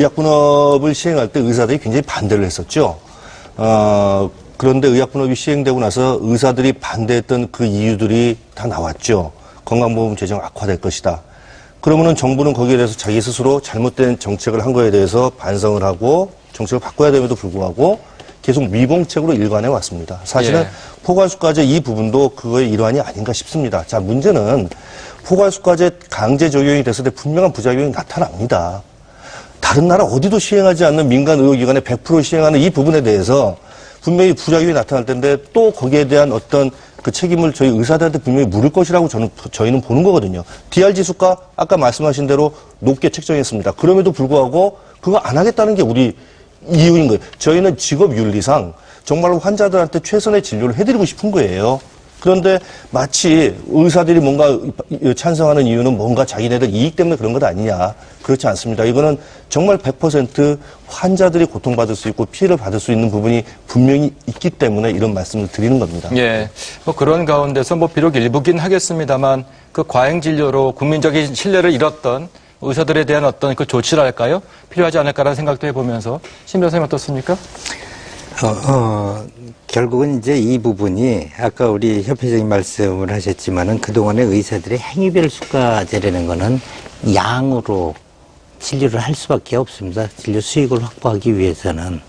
의약분업을 시행할 때 의사들이 굉장히 반대를 했었죠. 그런데 의약분업이 시행되고 나서 의사들이 반대했던 그 이유들이 다 나왔죠. 건강보험 재정 악화될 것이다. 그러면은 정부는 거기에 대해서 자기 스스로 잘못된 정책을 한 거에 대해서 반성을 하고 정책을 바꿔야 됨에도 불구하고 계속 미봉책으로 일관해 왔습니다. 사실은 포괄수가제 이 부분도 그거의 일환이 아닌가 싶습니다. 자, 문제는 포괄수가제 강제 적용이 됐을 때 분명한 부작용이 나타납니다. 다른 나라 어디도 시행하지 않는 민간 의료기관에 100% 시행하는 이 부분에 대해서 분명히 부작용이 나타날 텐데 또 거기에 대한 어떤 그 책임을 저희 의사들한테 분명히 물을 것이라고 저희는 보는 거거든요. DR 지수가 아까 말씀하신 대로 높게 책정했습니다. 그럼에도 불구하고 그거 안 하겠다는 게 우리 이유인 거예요. 저희는 직업 윤리상 정말로 환자들한테 최선의 진료를 해드리고 싶은 거예요. 그런데 마치 의사들이 뭔가 찬성하는 이유는 뭔가 자기네들 이익 때문에 그런 것 아니냐. 그렇지 않습니다. 이거는 정말 100% 환자들이 고통받을 수 있고 피해를 받을 수 있는 부분이 분명히 있기 때문에 이런 말씀을 드리는 겁니다. 예. 뭐 그런 가운데서 뭐 비록 일부긴 하겠습니다만 그 과잉 진료로 국민적인 신뢰를 잃었던 의사들에 대한 어떤 그 조치랄까요? 필요하지 않을까라는 생각도 해보면서 신 변호사님 어떻습니까? 결국은 이제 이 부분이 아까 우리 협회장님 말씀을 하셨지만은 그동안에 의사들의 행위별 수가제라는 거는 양으로 진료를 할 수밖에 없습니다. 진료 수익을 확보하기 위해서는.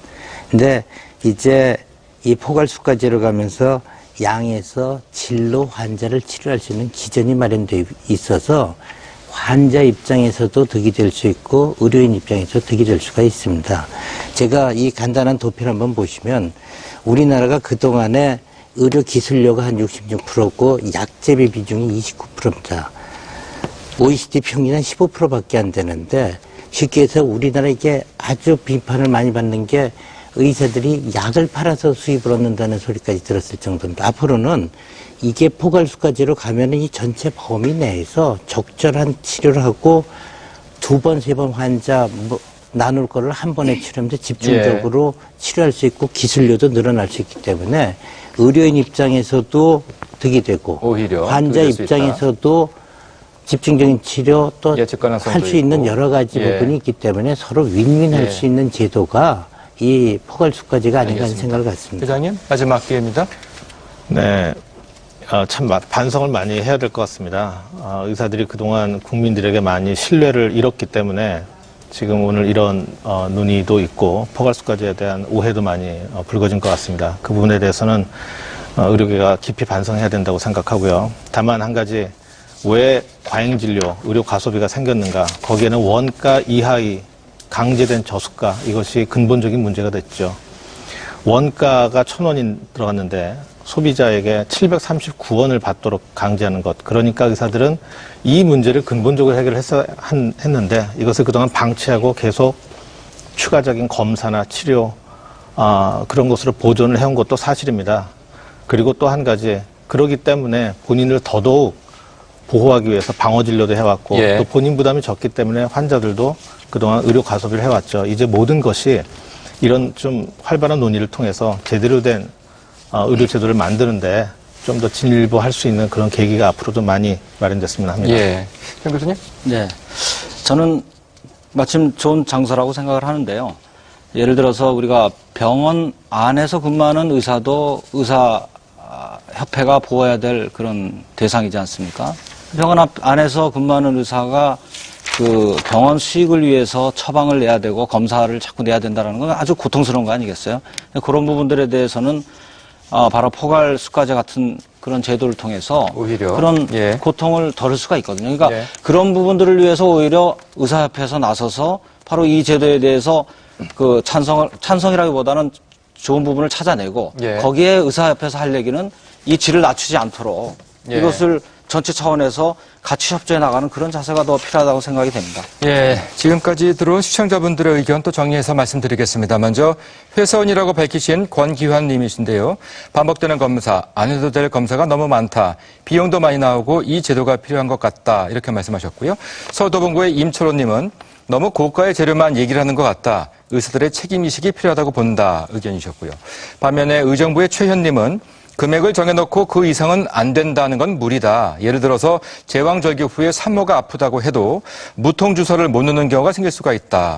근데 이제 이 포괄수가제로 가면서 양에서 질로 환자를 치료할 수 있는 기전이 마련되어 있어서 환자 입장에서도 득이 될 수 있고 의료인 입장에서도 득이 될 수가 있습니다. 제가 이 간단한 도표를 한번 보시면 우리나라가 그동안에 의료 기술료가 한 66%고 약재비 비중이 29%입니다. OECD 평균은 15%밖에 안 되는데 쉽게 해서 우리나라 이게 아주 비판을 많이 받는 게 의사들이 약을 팔아서 수입을 얻는다는 소리까지 들었을 정도입니다. 앞으로는 이게 포괄수가제로 가면은 이 전체 범위 내에서 적절한 치료를 하고 두 번, 세 번 환자 나눌 거를 한 번에 치료하면서 집중적으로 치료할 수 있고 기술료도 늘어날 수 있기 때문에 의료인 입장에서도 득이 되고 오히려 환자 입장에서도 집중적인 치료 또 할 수 있는 여러 가지 부분이 있기 때문에 서로 윈윈할 수 있는 제도가 이 포괄수가제가 아닌가 하는 생각을 갖습니다. 회장님, 마지막 기회입니다. 네. 참 반성을 많이 해야 될 것 같습니다. 의사들이 그동안 국민들에게 많이 신뢰를 잃었기 때문에 지금 오늘 이런 논의도 있고 포괄수가제에 대한 오해도 많이 불거진 것 같습니다. 그 부분에 대해서는 의료계가 깊이 반성해야 된다고 생각하고요. 다만 한 가지 왜 과잉진료, 의료 과소비가 생겼는가? 거기에는 원가 이하의 강제된 저수가 이것이 근본적인 문제가 됐죠. 원가가 1,000원이 들어갔는데 소비자에게 739원을 받도록 강제하는 것. 그러니까 의사들은 이 문제를 근본적으로 했는데 이것을 그동안 방치하고 계속 추가적인 검사나 치료 그런 것으로 보존을 해온 것도 사실입니다. 그리고 또 한 가지 그러기 때문에 본인을 더더욱 보호하기 위해서 방어진료도 해왔고 또 본인 부담이 적기 때문에 환자들도 그동안 의료 과소비를 해왔죠. 이제 모든 것이 이런 좀 활발한 논의를 통해서 제대로 된 의료 제도를 만드는데 좀 더 진일보할 수 있는 그런 계기가 앞으로도 많이 마련됐으면 합니다. 예. 현 교수님? 네. 저는 마침 좋은 장소라고 생각을 하는데요. 예를 들어서 우리가 병원 안에서 근무하는 의사도 의사협회가 보호해야 될 그런 대상이지 않습니까? 병원 안에서 근무하는 의사가 그 병원 수익을 위해서 처방을 내야 되고 검사를 자꾸 내야 된다는 건 아주 고통스러운 거 아니겠어요? 그런 부분들에 대해서는 바로 포괄수가제 같은 그런 제도를 통해서 오히려 그런 고통을 덜을 수가 있거든요. 그러니까 그런 부분들을 위해서 오히려 의사협회에서 나서서 바로 이 제도에 대해서 그 찬성이라기보다는 좋은 부분을 찾아내고 거기에 의사협회에서 할 얘기는 이 질을 낮추지 않도록 이것을 전체 차원에서 같이 협조해 나가는 그런 자세가 더 필요하다고 생각이 됩니다. 예, 지금까지 들어온 시청자분들의 의견 또 정리해서 말씀드리겠습니다. 먼저 회사원이라고 밝히신 권기환 님이신데요. 반복되는 검사, 안 해도 될 검사가 너무 많다. 비용도 많이 나오고 이 제도가 필요한 것 같다. 이렇게 말씀하셨고요. 서울도봉구의 임철호 님은 너무 고가의 재료만 얘기를 하는 것 같다. 의사들의 책임의식이 필요하다고 본다. 의견이셨고요. 반면에 의정부의 최현 님은 금액을 정해놓고 그 이상은 안 된다는 건 무리다. 예를 들어서 제왕절개 후에 산모가 아프다고 해도 무통주사를 못 넣는 경우가 생길 수가 있다.